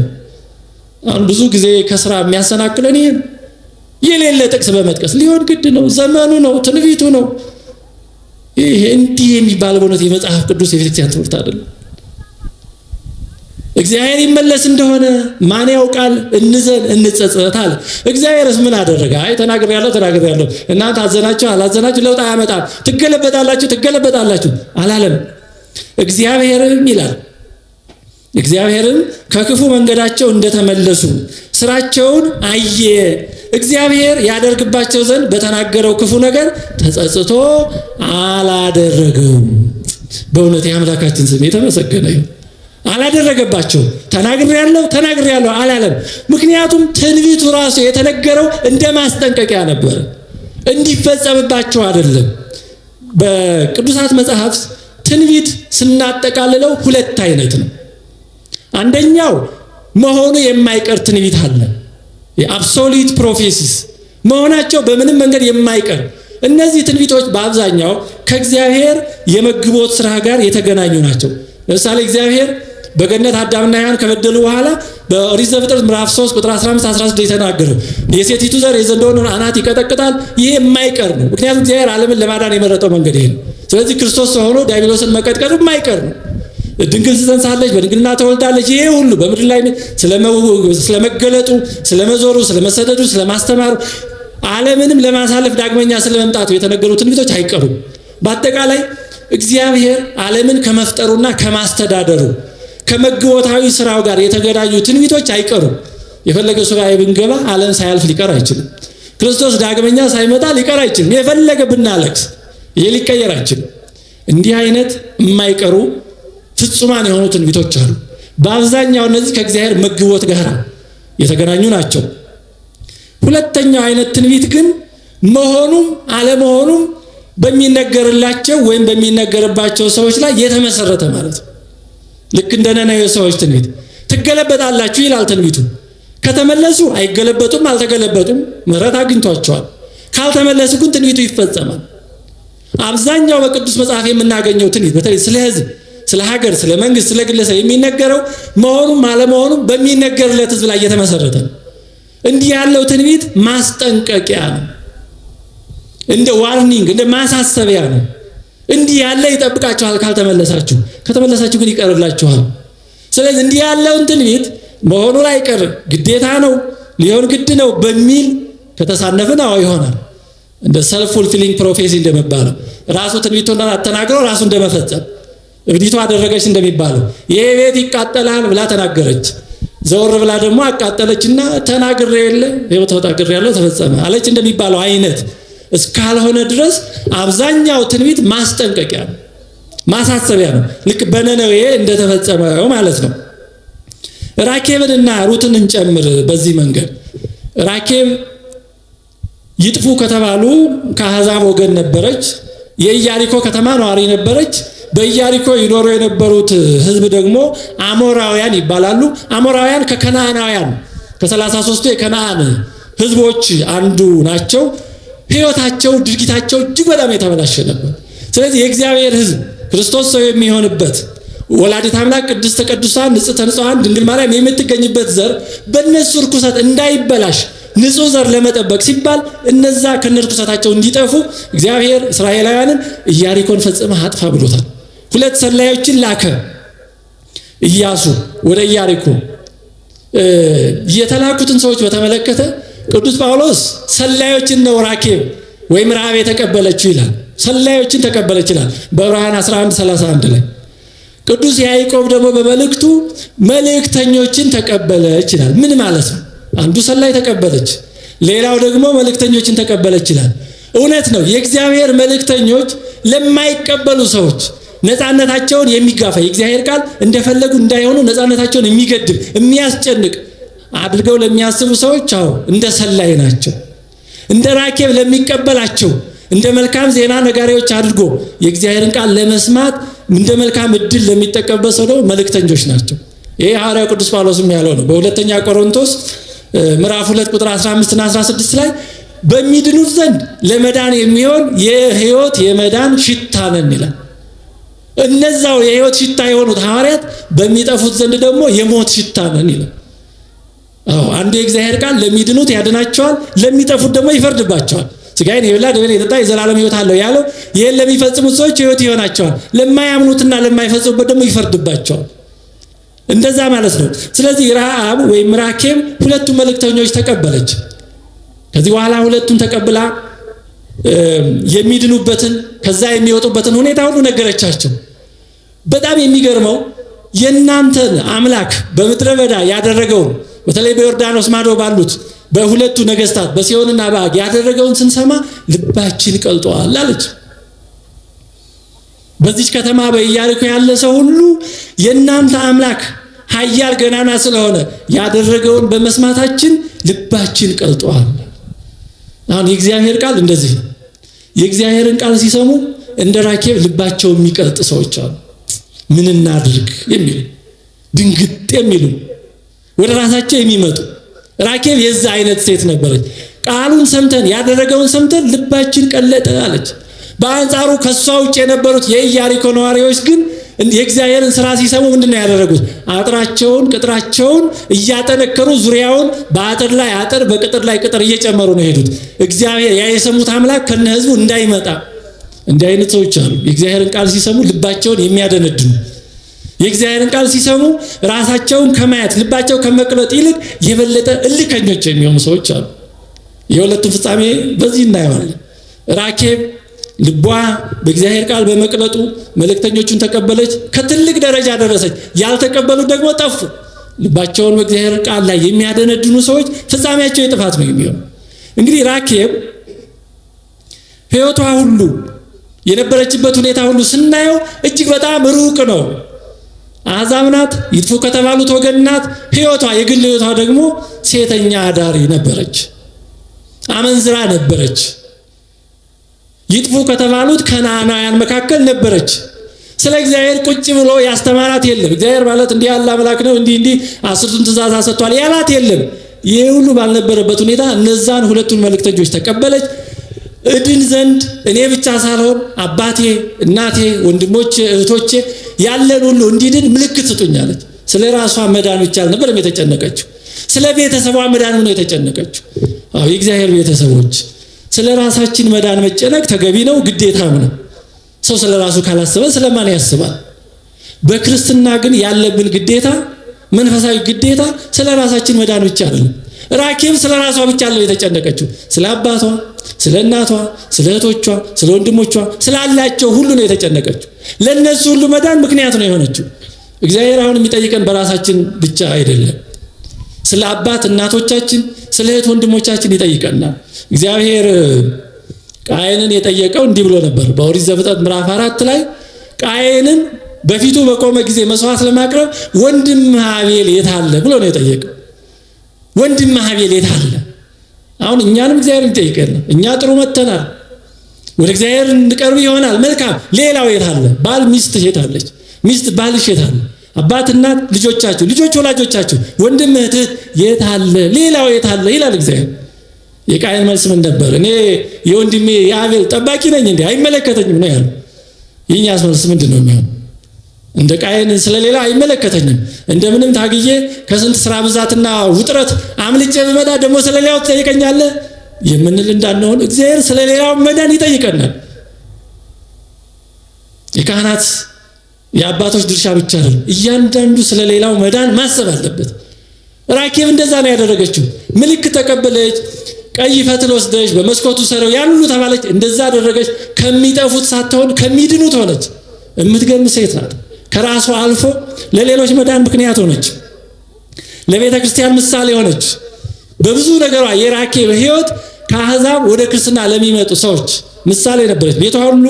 አሁን ብዙ ጊዜ ከስራ የሚያሰናክለን ይሄ የሌለ ጥቅስ በመጥቀስ ሊሆን ግድ ነው፣ ዘመኑ ነው፣ ትንቢቱ ነው። ይሄ እንዲህ የሚባል በእውነት የመጽሐፍ ቅዱስ የቤተክርስቲያን ትምህርት አይደለም። እግዚአብሔር ይመለስ እንደሆነ ማን ያውቃል? እንዘን እንጸጸታል። እግዚአብሔርስ ምን አደረገ? አይ ተናግሬያለሁ፣ እናንተ አዘናችሁ አላዘናችሁ ለውጥ አያመጣም፣ ትገለበጣላችሁ አላለም። እግዚአብሔርም ይላል፣ እግዚአብሔርም ከክፉ መንገዳቸው እንደተመለሱ ስራቸውን አየ። እግዚአብሔር ያደርግባቸው ዘንድ በተናገረው ክፉ ነገር ተጸጽቶ አላደረገውም። በእውነት የአምላካችን ስም የተመሰገነ ይሁን። አላደረገባቸው። ተናግሬያለሁ አላለም። ምክንያቱም ትንቢቱ ራሱ የተነገረው እንደ ማስጠንቀቂያ ነበር፣ እንዲፈጸምባቸው አይደለም። በቅዱሳት መጽሐፍ ትንቢት ስናጠቃልለው ሁለት አይነት ነው። አንደኛው መሆኑ የማይቀር ትንቢት አለ። የአብሶሉት ፕሮፌሲስ መሆናቸው በምንም መንገድ የማይቀር እነዚህ ትንቢቶች በአብዛኛው ከእግዚአብሔር የመግቦት ስራ ጋር የተገናኙ ናቸው። ለምሳሌ እግዚአብሔር በገነት አዳምና ሔዋን ከበደሉ በኋላ በኦሪት ዘፍጥረት ምዕራፍ 3 ቁጥር 15-16 የተናገረው የሴቲቱ ዘር የዘንዶውን አናት ይቀጠቅጣል። ይሄ የማይቀር ነው። ምክንያቱም እግዚአብሔር ዓለምን ለማዳን የመረጠው መንገድ ይሄ ነው። ስለዚህ ክርስቶስ ሆኖ ዲያብሎስን መቀጥቀጡ የማይቀር ነው። ድንግል ትጸንሳለች፣ በድንግልና ተወልዳለች። ይሄ ሁሉ በምድር ላይ ስለመገለጡ፣ ስለመዞሩ፣ ስለመሰደዱ፣ ስለማስተማሩ ዓለምንም ለማሳለፍ ዳግመኛ ስለመምጣቱ የተነገሩ ትንቢቶች አይቀሩም። በአጠቃላይ እግዚአብሔር ዓለምን ከመፍጠሩና ከማስተዳደሩ ከመግቦታዊ ስራው ጋር የተገናኙ ትንቢቶች አይቀሩም። የፈለገ ሱባኤ ብንገባ ዓለም ሳያልፍ ሊቀር አይችልም። ክርስቶስ ዳግመኛ ሳይመጣ ሊቀር አይችልም። የፈለገ ብናለቅስ ይሄ ሊቀየር አይችልም። እንዲህ አይነት የማይቀሩ ፍጹማን የሆኑ ትንቢቶች አሉ። በአብዛኛው እነዚህ ከእግዚአብሔር መግቦት ጋር የተገናኙ ናቸው። ሁለተኛው አይነት ትንቢት ግን መሆኑም አለመሆኑም በሚነገርላቸው ወይም በሚነገርባቸው ሰዎች ላይ የተመሰረተ ማለት ነው። ልክ እንደ ነነዌ ሰዎች ትንቢት ትገለበጣላችሁ ይላል ትንቢቱ። ከተመለሱ አይገለበጡም፣ አልተገለበጡም፣ ምሕረት አግኝቷቸዋል። ካልተመለሱ ግን ትንቢቱ ይፈጸማል። አብዛኛው በቅዱስ መጽሐፍ የምናገኘው ትንቢት በተለይ ስለ ሕዝብ፣ ስለ ሀገር፣ ስለ መንግስት፣ ስለ ግለሰብ የሚነገረው መሆኑም አለመሆኑም በሚነገርለት ሕዝብ ላይ የተመሰረተ ነው። እንዲህ ያለው ትንቢት ማስጠንቀቂያ ነው፣ እንደ ዋርኒንግ፣ እንደ ማሳሰቢያ ነው። እንዲህ ያለ ይጠብቃችኋል ካልተመለሳችሁ፣ ከተመለሳችሁ ግን ይቀርላችኋል። ስለዚህ እንዲህ ያለውን ትንቢት መሆኑ ላይ ቀር ግዴታ ነው ሊሆን ግድ ነው በሚል ከተሳነፍን አዎ ይሆናል። እንደ ሰልፍ ፉልፊሊንግ ፕሮፌሲ እንደሚባለው ራሱ ትንቢቱን ተናግሮ ራሱ እንደመፈጸም እብዲቱ አደረገች እንደሚባለው ይሄ ቤት ይቃጠላል ብላ ተናገረች፣ ዘወር ብላ ደግሞ አቃጠለችና ተናግሬ የለ ይኸው ተናግሬያለሁ ተፈጸመ አለች እንደሚባለው አይነት እስካልሆነ ድረስ አብዛኛው ትንቢት ማስጠንቀቂያ ነው፣ ማሳሰቢያ ነው። ልክ በነነዌ እንደተፈጸመው ማለት ነው። ራኬብንና ሩትን እንጨምር። በዚህ መንገድ ራኬብ ይጥፉ ከተባሉ ከአሕዛብ ወገን ነበረች። የኢያሪኮ ከተማ ነዋሪ ነበረች። በኢያሪኮ ይኖሩ የነበሩት ሕዝብ ደግሞ አሞራውያን ይባላሉ። አሞራውያን ከከነዓናውያን ከ33ቱ የከነዓን ሕዝቦች አንዱ ናቸው። ሕይወታቸው፣ ድርጊታቸው እጅግ በጣም የተበላሸ ነበር። ስለዚህ የእግዚአብሔር ሕዝብ ክርስቶስ ሰው የሚሆንበት ወላዲተ አምላክ ቅድስተ ቅዱሳን ንጽሕተ ንጹሐን ድንግል ማርያም የምትገኝበት ዘር በእነሱ ርኩሰት እንዳይበላሽ ንጹሕ ዘር ለመጠበቅ ሲባል እነዛ ከነርኩሰታቸው እንዲጠፉ እግዚአብሔር እስራኤላውያንን ኢያሪኮን ፈጽመህ አጥፋ ብሎታል። 2 ሰላዮችን ላከ ኢያሱ ወደ ኢያሪኮ። የተላኩትን ሰዎች በተመለከተ ቅዱስ ጳውሎስ ሰላዮችን ነው ራኬብ ወይም ረዓብ የተቀበለችው ይላል። ሰላዮችን ተቀበለች ይላል በዕብራውያን 11:31 ላይ። ቅዱስ ያዕቆብ ደግሞ በመልእክቱ መልእክተኞችን ተቀበለች ይላል። ምን ማለት ነው? አንዱ ሰላይ ተቀበለች፣ ሌላው ደግሞ መልእክተኞችን ተቀበለች ይላል። እውነት ነው። የእግዚአብሔር መልእክተኞች ለማይቀበሉ ሰዎች ነፃነታቸውን የሚጋፋ የእግዚአብሔር ቃል እንደፈለጉ እንዳይሆኑ ነፃነታቸውን የሚገድብ የሚያስጨንቅ አድርገው ለሚያስቡ ሰዎች አዎ እንደ ሰላይ ናቸው። እንደ ራኬብ ለሚቀበላቸው እንደ መልካም ዜና ነጋሪዎች አድርጎ የእግዚአብሔርን ቃል ለመስማት እንደ መልካም እድል ለሚጠቀምበት ሰው ደግሞ መልእክተኞች ናቸው። ይሄ ሐዋርያው ቅዱስ ጳውሎስም ያለው ነው። በሁለተኛ ቆሮንቶስ ምዕራፍ 2 ቁጥር 15 እና 16 ላይ በሚድኑት ዘንድ ለመዳን የሚሆን የሕይወት የመዳን ሽታ ነን ይላል። እነዛው የሕይወት ሽታ የሆኑት ሐዋርያት በሚጠፉት ዘንድ ደግሞ የሞት ሽታ ነን ይላል። አንዱ የእግዚአብሔር ቃል ለሚድኑት ያድናቸዋል፣ ለሚጠፉት ደግሞ ይፈርድባቸዋል። ሥጋዬን የበላ ደሜን የጠጣ የዘላለም ሕይወት አለው ያለው ይህን ለሚፈጽሙት ሰዎች ሕይወት ይሆናቸዋል፣ ለማያምኑትና ለማይፈጽሙበት ደግሞ ይፈርድባቸዋል። እንደዛ ማለት ነው። ስለዚህ ረዓብ ወይም ራኬብ 2 መልእክተኞች ተቀበለች። ከዚህ በኋላ 2ቱን ተቀብላ የሚድኑበትን ከዛ የሚወጡበትን ሁኔታ ሁሉ ነገረቻቸው። በጣም የሚገርመው የእናንተን አምላክ በምድረ በዳ ያደረገውን በተለይ በዮርዳኖስ ማዶ ባሉት በ2ቱ ነገስታት በሲሆንና በዐግ ያደረገውን ስንሰማ ልባችን ቀልጧል አለች። በዚህ ከተማ በኢያሪኮ ያለ ሰው ሁሉ የእናንተ አምላክ ኃያል ገናና ስለሆነ ያደረገውን በመስማታችን ልባችን ቀልጧል። አሁን የእግዚአብሔር ቃል እንደዚህ ነው። የእግዚአብሔርን ቃል ሲሰሙ እንደ ራኬብ ልባቸው የሚቀልጥ ሰዎች አሉ። ምን እናድርግ የሚሉ ድንግጥ የሚሉ ወደ ራሳቸው የሚመጡ። ራኬብ የዛ አይነት ሴት ነበረች። ቃሉን ሰምተን ያደረገውን ሰምተን ልባችን ቀለጠ አለች። በአንጻሩ ከሷ ውጭ የነበሩት የኢያሪኮ ነዋሪዎች ግን የእግዚአብሔርን ሥራ ሲሰሙ ምንድነው ያደረጉት? አጥራቸውን ቅጥራቸውን እያጠነከሩ ዙሪያውን በአጥር ላይ አጥር በቅጥር ላይ ቅጥር እየጨመሩ ነው የሄዱት። እግዚአብሔር ያ የሰሙት አምላክ ከነ ሕዝቡ እንዳይመጣ። እንዲህ አይነት ሰዎች አሉ። የእግዚአብሔርን ቃል ሲሰሙ ልባቸውን የሚያደነድኑ፣ የእግዚአብሔርን ቃል ሲሰሙ ራሳቸውን ከማየት ልባቸው ከመቅለጥ ይልቅ የበለጠ እልከኞች የሚሆኑ ሰዎች አሉ። የሁለቱም ፍጻሜ በዚህ እናየዋለን። ራኬብ ልቧ በእግዚአብሔር ቃል በመቅለጡ መልእክተኞቹን ተቀበለች፣ ከትልቅ ደረጃ ደረሰች። ያልተቀበሉት ደግሞ ጠፉ። ልባቸውን በእግዚአብሔር ቃል ላይ የሚያደነድኑ ሰዎች ፍጻሜያቸው የጥፋት ነው የሚሆነው። እንግዲህ ራኬብ ሕይወቷ ሁሉ የነበረችበት ሁኔታ ሁሉ ስናየው እጅግ በጣም ሩቅ ነው። አሕዛብ ናት፣ ይጥፉ ከተባሉት ወገን ናት። ሕይወቷ የግል ሕይወቷ ደግሞ ሴተኛ አዳሪ ነበረች፣ አመንዝራ ነበረች። ይጥፉ ከተባሉት ከነዓናውያን መካከል ነበረች። ስለ እግዚአብሔር ቁጭ ብሎ ያስተማራት የለም። እግዚአብሔር ማለት እንዲህ ያለ አምላክ ነው፣ እንዲህ 10ቱን ትእዛዛት ሰጥቷል ያላት የለም። ይህ ሁሉ ባልነበረበት ሁኔታ እነዛን ሁለቱን መልእክተኞች ተቀበለች። እድን ዘንድ እኔ ብቻ ሳልሆን አባቴ፣ እናቴ፣ ወንድሞቼ፣ እህቶቼ ያለን ሁሉ እንዲድን ምልክት ስጡኛለች። ስለ ራሷ መዳን ብቻ አልነበረም የተጨነቀችው፣ ስለ ቤተሰቧ መዳን ነው የተጨነቀችው። አዎ የእግዚአብሔር ቤተሰቦች ስለ ራሳችን መዳን መጨነቅ ተገቢ ነው፣ ግዴታም ነው። ሰው ስለ ራሱ ካላሰበ ስለማን ያስባል? በክርስትና ግን ያለብን ግዴታ፣ መንፈሳዊ ግዴታ ስለ ራሳችን መዳን ብቻ አይደለም። ራኬብ ስለ ራሷ ብቻ አይደለም የተጨነቀችው፣ ስለ አባቷ፣ ስለ እናቷ፣ ስለ እህቶቿ፣ ስለ ወንድሞቿ ስላላቸው ሁሉ ነው የተጨነቀችው። ለነሱ ሁሉ መዳን ምክንያት ነው የሆነችው። እግዚአብሔር አሁን የሚጠይቀን በራሳችን ብቻ አይደለም። ስለ አባት እናቶቻችን፣ ስለ እህት ወንድሞቻችን ይጠይቀናል። እግዚአብሔር ቃየንን የጠየቀው እንዲህ ብሎ ነበር። በኦሪት ዘፍጥረት ምዕራፍ 4 ላይ ቃየንን በፊቱ በቆመ ጊዜ መስዋዕት ለማቅረብ ወንድምህ አቤል የት አለ ብሎ ነው የጠየቀው። ወንድምህ አቤል የት አለ? አሁን እኛንም እግዚአብሔር ይጠይቀናል። እኛ ጥሩ መተናል፣ ወደ እግዚአብሔር እንቀርብ ይሆናል፣ መልካም። ሌላው የት አለ? ባል ሚስት የት አለች? ሚስት ባልሽ የት አለ? አባት እናት ልጆቻችሁ፣ ልጆች ወላጆቻችሁ፣ ወንድም እህት የት አለ? ሌላው የት አለ ይላል እግዚአብሔር። የቃየን መልስ ምን ነበር? እኔ የወንድሜ የአቤል ጠባቂ ነኝ እንዴ? አይመለከተኝም ነው ያለው። የኛስ መልስ ምንድን ነው የሚሆነው? እንደ ቃየን ስለሌላ አይመለከተኝም፣ እንደምንም ታግዬ ከስንት ስራ ብዛትና ውጥረት አምልጬ ብመጣ ደግሞ ስለሌላው ትጠይቀኛለህ የምንል እንዳንሆን እግዚአብሔር ስለሌላው መዳን ይጠይቀናል። የካህናት የአባቶች ድርሻ ብቻ አይደለም፣ እያንዳንዱ ስለሌላው መዳን ማሰብ አለበት። ራኬብ እንደዛ ነው ያደረገችው። ምልክት ተቀበለች። ቀይ ፈትል ወስደሽ በመስኮቱ ሰረው ያሉ ተባለች። እንደዛ አደረገች። ከሚጠፉት ሳትሆን ከሚድኑት ሆነች። የምትገርም ሴት ናት። ከራሷ አልፎ ለሌሎች መዳን ምክንያት ሆነች። ለቤተ ክርስቲያን ምሳሌ ሆነች። በብዙ ነገሯ የራኬብ ሕይወት ከአሕዛብ ወደ ክርስትና ለሚመጡ ሰዎች ምሳሌ ነበረች። ቤቷ ሁሉ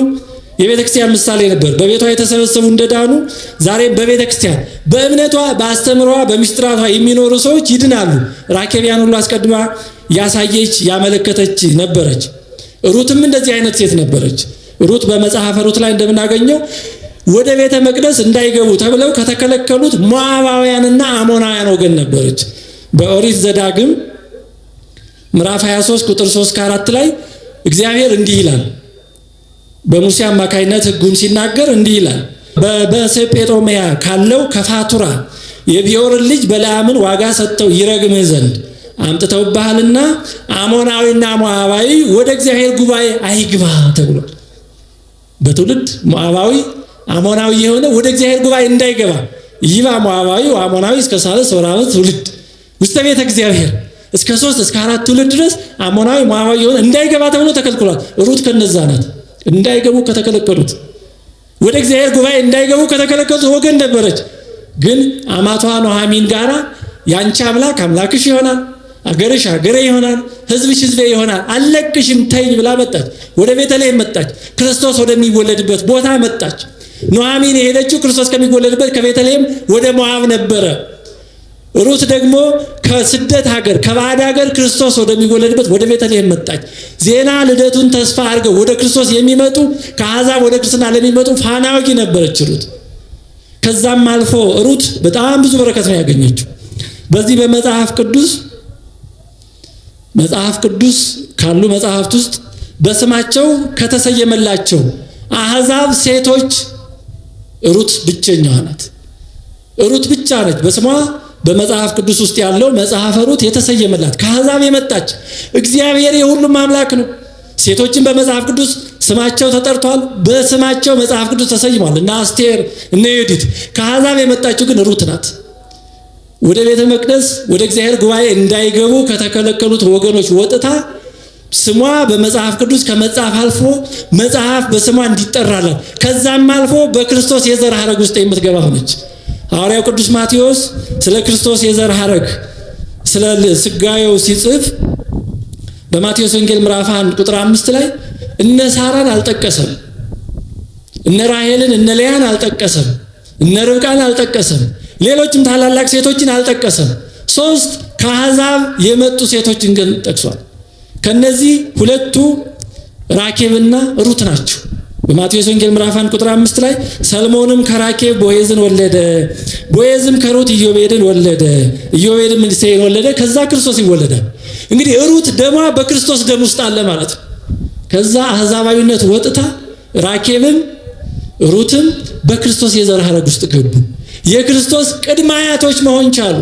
የቤተ ክርስቲያን ምሳሌ ነበር። በቤቷ የተሰበሰቡ እንደዳኑ ዛሬም በቤተ ክርስቲያን በእምነቷ በአስተምሯ በምስጢራቷ የሚኖሩ ሰዎች ይድናሉ። ራኬብ ያን ሁሉ አስቀድማ ያሳየች ያመለከተች ነበረች። ሩትም እንደዚህ አይነት ሴት ነበረች። ሩት በመጽሐፈ ሩት ላይ እንደምናገኘው ወደ ቤተ መቅደስ እንዳይገቡ ተብለው ከተከለከሉት ሞዓባውያንና አሞናውያን ወገን ነበረች። በኦሪት ዘዳግም ምዕራፍ 23 ቁጥር 3-4 ላይ እግዚአብሔር እንዲህ ይላል። በሙሴ አማካይነት ሕጉን ሲናገር እንዲህ ይላል። በመሴጴጦምያ ካለው ከፋቱራ የቢዖርን ልጅ በለዓምን ዋጋ ሰጥተው ይረግምህ ዘንድ አምጥተውብሃልና አሞናዊና ሞዓባዊ ወደ እግዚአብሔር ጉባኤ አይግባ ተብሏል። በትውልድ ሞዓባዊ አሞናዊ የሆነ ወደ እግዚአብሔር ጉባኤ እንዳይገባ ይባ ሞዓባዊ አሞናዊ እስከ 3 ትውልድ ውስጥ ቤተ እግዚአብሔር እስከ 3 እስከ 4 ትውልድ ድረስ አሞናዊ ሞዓባዊ የሆነ እንዳይገባ ተብሎ ተከልክሏል። ሩት ከነዛ ናት። እንዳይገቡ ከተከለከሉት ወደ እግዚአብሔር ጉባኤ እንዳይገቡ ከተከለከሉት ወገን ነበረች። ግን አማቷ ኑኃሚን ጋራ ያንቺ አምላክ አምላክሽ ይሆናል፣ አገርሽ አገሬ ይሆናል፣ ሕዝብሽ ሕዝቤ ይሆናል፣ አለቅሽም ተይኝ ብላ መጣች። ወደ ቤተልሔም መጣች። ክርስቶስ ወደሚወለድበት ቦታ መጣች። ኑኃሚን የሄደችው ክርስቶስ ከሚወለድበት ከቤተልሔም ወደ ሞዓብ ነበረ። ሩት ደግሞ ከስደት ሀገር ከባዕድ ሀገር ክርስቶስ ወደሚወለድበት ወደ ቤተልሔም መጣች። ዜና ልደቱን ተስፋ አድርገው ወደ ክርስቶስ የሚመጡ ከአሕዛብ ወደ ክርስትና ለሚመጡ ፋና ወጊ ነበረች ሩት። ከዛም አልፎ ሩት በጣም ብዙ በረከት ነው ያገኘችው። በዚህ በመጽሐፍ ቅዱስ ካሉ መጽሐፍት ውስጥ በስማቸው ከተሰየመላቸው አሕዛብ ሴቶች ሩት ብቸኛዋ ናት። ሩት ብቻ ነች በስሟ በመጽሐፍ ቅዱስ ውስጥ ያለው መጽሐፈ ሩት የተሰየመላት ከአሕዛብ የመጣች። እግዚአብሔር የሁሉም አምላክ ነው። ሴቶችን በመጽሐፍ ቅዱስ ስማቸው ተጠርቷል። በስማቸው መጽሐፍ ቅዱስ ተሰይሟል። እነ አስቴር እነ ዮዲት። ከአሕዛብ የመጣችው ግን ሩት ናት። ወደ ቤተ መቅደስ ወደ እግዚአብሔር ጉባኤ እንዳይገቡ ከተከለከሉት ወገኖች ወጥታ ስሟ በመጽሐፍ ቅዱስ ከመጽሐፍ አልፎ መጽሐፍ በስሟ እንዲጠራላት ከዛም አልፎ በክርስቶስ የዘር ሐረግ ውስጥ የምትገባ ሆነች። ሐዋርያው ቅዱስ ማቴዎስ ስለ ክርስቶስ የዘር ሐረግ ስለ ስጋዌው ሲጽፍ በማቴዎስ ወንጌል ምዕራፍ 1 ቁጥር 5 ላይ እነ ሳራን አልጠቀሰም፣ እነ ራሔልን እነ ሊያን አልጠቀሰም፣ እነ ርብቃን አልጠቀሰም፣ ሌሎችም ታላላቅ ሴቶችን አልጠቀሰም። 3 ከአሕዛብ የመጡ ሴቶችን ግን ጠቅሷል። ከነዚህ 2ቱ ራኬብና ሩት ናቸው። በማቴዎስ ወንጌል ምዕራፍ 1 ቁጥር 5 ላይ ሰልሞንም ከራኬብ ቦዔዝን ወለደ፣ ቦዔዝም ከሩት ኢዮቤድን ወለደ፣ ኢዮቤድም እሴይን ወለደ። ከዛ ክርስቶስ ይወለዳል። እንግዲህ ሩት ደሟ በክርስቶስ ደም ውስጥ አለ ማለት ነው። ከዛ አሕዛባዊነት ወጥታ ራኬብም ሩትም በክርስቶስ የዘር ሐረግ ውስጥ ገቡ። የክርስቶስ ቅድመ አያቶች መሆን ቻሉ።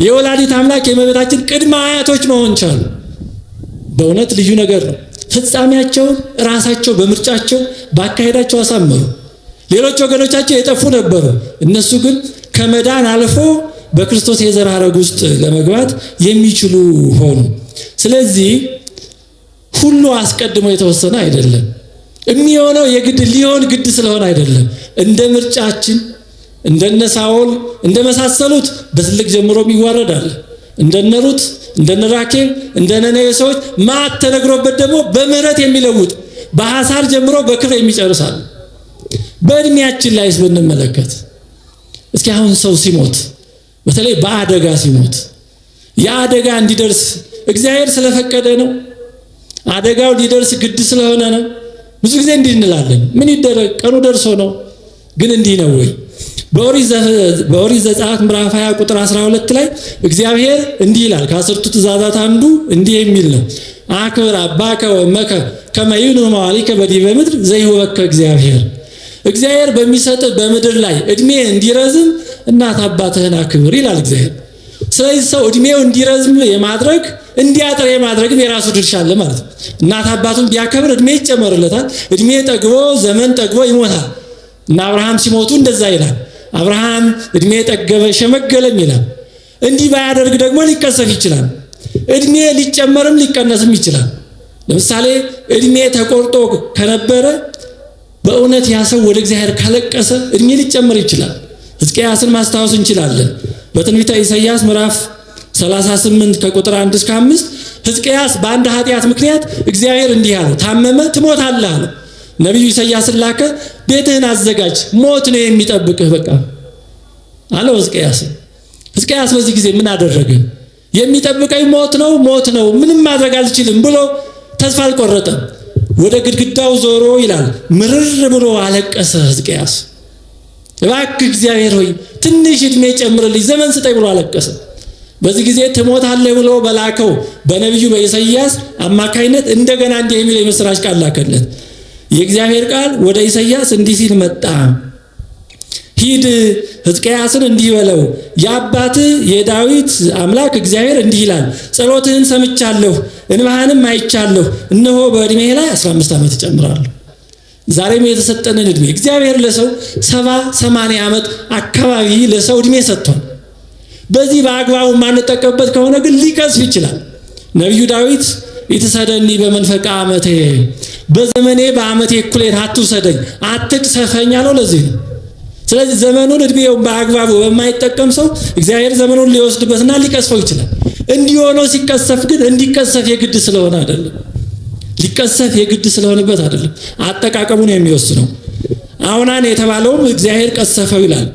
የወላዲት አምላክ የእመቤታችን ቅድመ አያቶች መሆን ቻሉ። በእውነት ልዩ ነገር ነው። ፍጻሜያቸውን ራሳቸው በምርጫቸው ባካሄዳቸው አሳመሩ። ሌሎች ወገኖቻቸው የጠፉ ነበሩ። እነሱ ግን ከመዳን አልፎ በክርስቶስ የዘር ሐረግ ውስጥ ለመግባት የሚችሉ ሆኑ። ስለዚህ ሁሉ አስቀድሞ የተወሰነ አይደለም። የሚሆነው የግድ ሊሆን ግድ ስለሆነ አይደለም። እንደ ምርጫችን እንደነ ሳኦል እንደመሳሰሉት በትልቅ ጀምሮ ይዋረዳል። እንደነ ሩት እንደነ ራኬብ እንደነ ነነዌ ሰዎች ማት ተነግሮበት ደግሞ በምህረት የሚለውጥ በሐሳር ጀምሮ በክብር የሚጨርሳል። በእድሜያችን ላይስ ብንመለከት እስኪ አሁን ሰው ሲሞት በተለይ በአደጋ ሲሞት የአደጋ እንዲደርስ እግዚአብሔር ስለፈቀደ ነው? አደጋው ሊደርስ ግድ ስለሆነ ነው? ብዙ ጊዜ እንዲህ እንላለን። ምን ይደረግ ቀኑ ደርሶ ነው። ግን እንዲህ ነው ወይ? በኦሪት ዘጸአት ምዕራፍ 20 ቁጥር 12 ላይ እግዚአብሔር እንዲህ ይላል። ከ10ቱ ትእዛዛት አንዱ እንዲህ የሚል ነው። አክብር አባከ ወእመከ ከመ ይሁኑ መዋዕሊከ በዲበ ምድር ዘይሁበከ እግዚአብሔር። እግዚአብሔር በሚሰጥ በምድር ላይ እድሜ እንዲረዝም እናት አባትህን አክብር ይላል እግዚአብሔር። ስለዚህ ሰው እድሜው እንዲረዝም የማድረግ እንዲያጥር የማድረግም የራሱ ድርሻ አለ ማለት ነው። እናት አባቱን ቢያከብር እድሜ ይጨመርለታል። እድሜ ጠግቦ ዘመን ጠግቦ ይሞታል። እና አብርሃም ሲሞቱ እንደዛ ይላል። አብርሃም እድሜ ጠገበ ሸመገለም ይላል። እንዲህ ባያደርግ ደግሞ ሊቀሰፍ ይችላል። እድሜ ሊጨመርም ሊቀነስም ይችላል። ለምሳሌ እድሜ ተቆርጦ ከነበረ በእውነት ያ ሰው ወደ እግዚአብሔር ካለቀሰ እድሜ ሊጨመር ይችላል። ሕዝቅያስን ማስታወስ እንችላለን። በትንቢተ ኢሳይያስ ምዕራፍ 38 ከቁጥር 1 እስከ 5 ሕዝቅያስ በአንድ ኃጢአት ምክንያት እግዚአብሔር እንዲህ አለው፣ ታመመ ትሞታለህ አለው። ነቢዩ ኢሳይያስን ላከ፣ ቤትህን አዘጋጅ ሞት ነው የሚጠብቅህ በቃ አለው ሕዝቅያስን። ሕዝቅያስ በዚህ ጊዜ ምን አደረገ? የሚጠብቀኝ ሞት ነው ምንም ማድረግ አልችልም ብሎ ተስፋ አልቆረጠም። ወደ ግድግዳው ዞሮ ይላል ምርር ብሎ አለቀሰ ሕዝቅያስ። እባክህ እግዚአብሔር ሆይ ትንሽ እድሜ ጨምርልኝ ዘመን ስጠኝ ብሎ አለቀሰ። በዚህ ጊዜ ትሞታለህ ብሎ በላከው በነቢዩ በኢሳይያስ አማካይነት እንደገና እንዲህ የሚል የምስራች ቃል ላከለት። የእግዚአብሔር ቃል ወደ ኢሳይያስ እንዲህ ሲል መጣ። ሂድ ሕዝቅያስን እንዲህ በለው፣ የአባትህ የዳዊት አምላክ እግዚአብሔር እንዲህ ይላል፣ ጸሎትህን ሰምቻለሁ፣ እንባህንም አይቻለሁ። እነሆ በእድሜህ ላይ 15 ዓመት እጨምራለሁ። ዛሬም የተሰጠንን እድሜ እግዚአብሔር ለሰው 70-80 ዓመት አካባቢ ለሰው እድሜ ሰጥቷል። በዚህ በአግባቡ ማንጠቀምበት ከሆነ ግን ሊቀስፍ ይችላል። ነቢዩ ዳዊት ኢትሰደኒ በመንፈቀ ዓመቴ፣ በዘመኔ በዓመቴ እኩሌታ አትውሰደኝ አትቅሰፈኝ አለው። ለዚህ ነው። ስለዚህ ዘመኑን እድሜውን በአግባቡ በማይጠቀም ሰው እግዚአብሔር ዘመኑን ሊወስድበትና ሊቀስፈው ይችላል። እንዲሆነው ሲቀሰፍ ግን እንዲቀሰፍ የግድ ስለሆነ አይደለም። ሊቀሰፍ የግድ ስለሆነበት አይደለም። አጠቃቀሙን የሚወስነው አውናን የተባለውም እግዚአብሔር ቀሰፈው ይላል።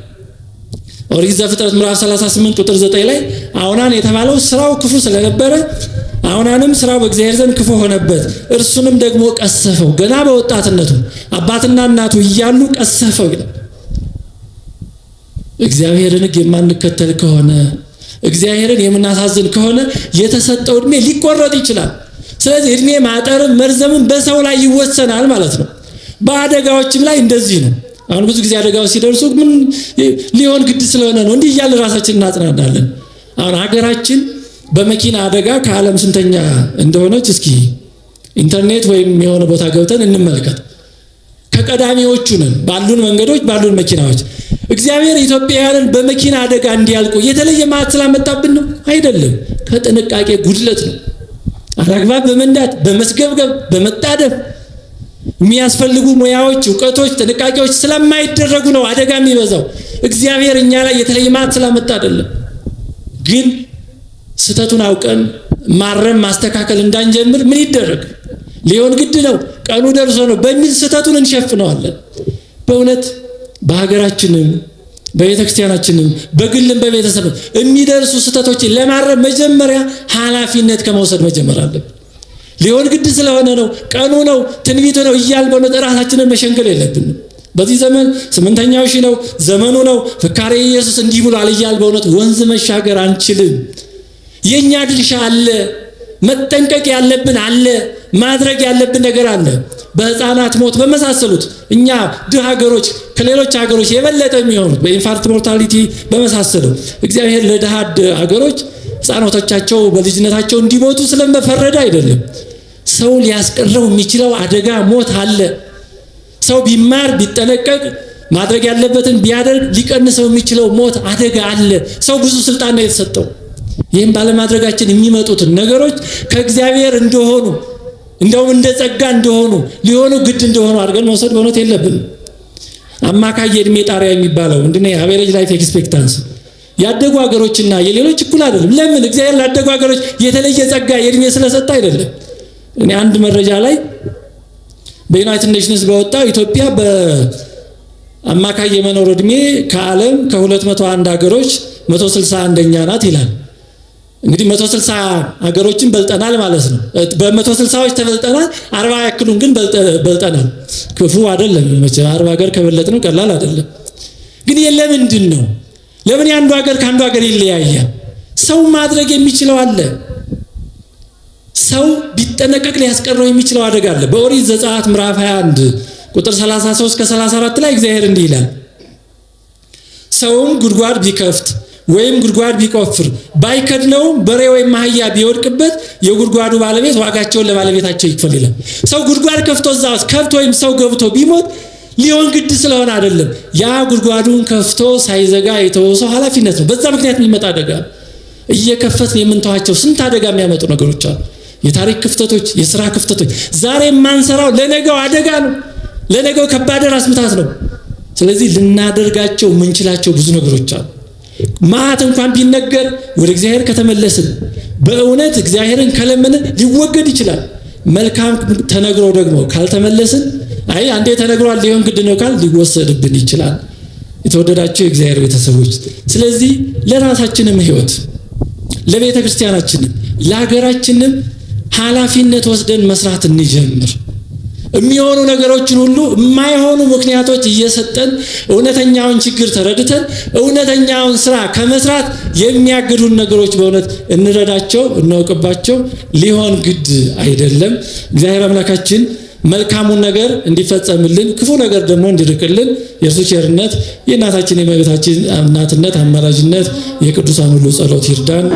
ኦሪት ዘፍጥረት ምዕራፍ 38 ቁጥር 9 ላይ አውናን የተባለው ስራው ክፉ ስለነበረ አውናንም ስራው በእግዚአብሔር ዘንድ ክፉ ሆነበት፣ እርሱንም ደግሞ ቀሰፈው። ገና በወጣትነቱ አባትና እናቱ እያሉ ቀሰፈው ይላል። እግዚአብሔርን የማንከተል ከሆነ እግዚአብሔርን የምናሳዝን ከሆነ የተሰጠው እድሜ ሊቆረጥ ይችላል። ስለዚህ እድሜ ማጠርም መርዘምም በሰው ላይ ይወሰናል ማለት ነው። በአደጋዎችም ላይ እንደዚህ ነው። አሁን ብዙ ጊዜ አደጋዎች ሲደርሱ ምን ሊሆን ግድ ስለሆነ ነው እንዲህ እያልን ራሳችንን እናጽናናለን። አሁን ሀገራችን በመኪና አደጋ ከዓለም ስንተኛ እንደሆነች እስኪ ኢንተርኔት ወይም የሆነ ቦታ ገብተን እንመልከት። ከቀዳሚዎቹ ነን ባሉን መንገዶች ባሉን መኪናዎች። እግዚአብሔር ኢትዮጵያውያንን በመኪና አደጋ እንዲያልቁ የተለየ መዓት ስላመጣብን ነው አይደለም፣ ከጥንቃቄ ጉድለት ነው። አላግባብ በመንዳት በመስገብገብ በመጣደፍ የሚያስፈልጉ ሙያዎች፣ ዕውቀቶች፣ ጥንቃቄዎች ስለማይደረጉ ነው አደጋ የሚበዛው። እግዚአብሔር እኛ ላይ የተለየ መዓት ስላመጣ አይደለም። ግን ስተቱን አውቀን ማረም ማስተካከል እንዳንጀምር ምን ይደረግ? ሊሆን ግድ ነው፣ ቀኑ ደርሶ ነው በሚል ስተቱን እንሸፍነዋለን። በእውነት በሀገራችንም በቤተክርስቲያናችንም በግልም በቤተሰብ የሚደርሱ ስተቶችን ለማረም መጀመሪያ ኃላፊነት ከመውሰድ መጀመር አለብን። ሊሆን ግድ ስለሆነ ነው፣ ቀኑ ነው፣ ትንቢቱ ነው እያልን በእውነት ራሳችንን መሸንገል የለብንም። በዚህ ዘመን 8ኛው ሺህ ነው፣ ዘመኑ ነው፣ ፍካሬ ኢየሱስ እንዲህ ብሏል እያልን በእውነት ወንዝ መሻገር አንችልም። የኛ ድርሻ አለ፣ መጠንቀቅ ያለብን አለ፣ ማድረግ ያለብን ነገር አለ። በህፃናት ሞት በመሳሰሉት እኛ ድሃ ሀገሮች ከሌሎች ሀገሮች የበለጠ የሚሆኑት በኢንፋርክት ሞርታሊቲ በመሳሰሉ እግዚአብሔር ለድሃ ሀገሮች ህፃናቶቻቸው በልጅነታቸው እንዲሞቱ ስለመፈረድ አይደለም። ሰው ሊያስቀረው የሚችለው አደጋ ሞት አለ። ሰው ቢማር ቢጠነቀቅ ማድረግ ያለበትን ቢያደርግ ሊቀንሰው የሚችለው ሞት አደጋ አለ። ሰው ብዙ ስልጣን ነው የተሰጠው። ይህም ባለማድረጋችን የሚመጡትን ነገሮች ከእግዚአብሔር እንደሆኑ እንደውም እንደ ጸጋ እንደሆኑ ሊሆኑ ግድ እንደሆኑ አድርገን መውሰድ በእውነት የለብንም። አማካይ የእድሜ ጣሪያ የሚባለው ምንድነው? አቨሬጅ ላይፍ ኤክስፔክታንሲ ያደጉ ሀገሮችና የሌሎች እኩል አይደለም። ለምን? እግዚአብሔር ላደጉ ሀገሮች የተለየ ጸጋ የእድሜ ስለሰጠ አይደለም። እኔ አንድ መረጃ ላይ በዩናይትድ ኔሽንስ በወጣው ኢትዮጵያ በአማካይ የመኖር እድሜ ከዓለም ከ201 ሀገሮች 161ኛ ናት ይላል። እንግዲህ 160 ሀገሮችን በልጠናል ማለት ነው። በ160ዎች ተበልጠናል፣ 40 ያክሉን ግን በልጠናል። ክፉ አይደለም መቼም 40 ሀገር ከበለጥነው ቀላል አይደለም። ግን ለምንድን ነው? ለምን ያንዱ ሀገር ከአንዱ ሀገር ይለያያል? ሰው ማድረግ የሚችለው አለ። ሰው ቢጠነቀቅ ሊያስቀረው የሚችለው አደጋ አለ። በኦሪት ዘጸአት ምዕራፍ 21 ቁጥር 33 ከ34 ላይ እግዚአብሔር እንዲህ ይላል፣ ሰውም ጉድጓድ ቢከፍት ወይም ጉድጓድ ቢቆፍር ባይከድነው በሬ ወይም አህያ ቢወድቅበት የጉድጓዱ ባለቤት ዋጋቸውን ለባለቤታቸው ይክፈል ይላል። ሰው ጉድጓድ ከፍቶ እዛ ውስጥ ከብት ወይም ሰው ገብቶ ቢሞት ሊሆን ግድ ስለሆነ አይደለም። ያ ጉድጓዱን ከፍቶ ሳይዘጋ የተወሰው ኃላፊነት ነው። በዛ ምክንያት የሚመጣ አደጋ እየከፈትን የምንተዋቸው ስንት አደጋ የሚያመጡ ነገሮች አሉ። የታሪክ ክፍተቶች፣ የሥራ ክፍተቶች፣ ዛሬ የማንሰራው ለነገው አደጋ ነው፣ ለነገው ከባድ ራስ ምታት ነው። ስለዚህ ልናደርጋቸው የምንችላቸው ብዙ ነገሮች አሉ። ማዕት እንኳን ቢነገር ወደ እግዚአብሔር ከተመለስን በእውነት እግዚአብሔርን ከለመንን ሊወገድ ይችላል። መልካም ተነግሮ ደግሞ ካልተመለስን አይ አንዴ ተነግሯል ሊሆን ግድ ነው ካል ሊወሰድብን ይችላል። የተወደዳችሁ የእግዚአብሔር ቤተሰቦች፣ ስለዚህ ለራሳችንም ሕይወት ለቤተ ክርስቲያናችንም ለሀገራችንም ኃላፊነት ወስደን መስራት እንጀምር። የሚሆኑ ነገሮችን ሁሉ የማይሆኑ ምክንያቶች እየሰጠን እውነተኛውን ችግር ተረድተን እውነተኛውን ስራ ከመስራት የሚያግዱን ነገሮች በእውነት እንረዳቸው፣ እናውቅባቸው። ሊሆን ግድ አይደለም። እግዚአብሔር አምላካችን መልካሙን ነገር እንዲፈጸምልን ክፉ ነገር ደግሞ እንዲርቅልን የእርሱ ቸርነት የእናታችን የእመቤታችን እናትነት አማላጅነት የቅዱሳን ሁሉ ጸሎት ይርዳን።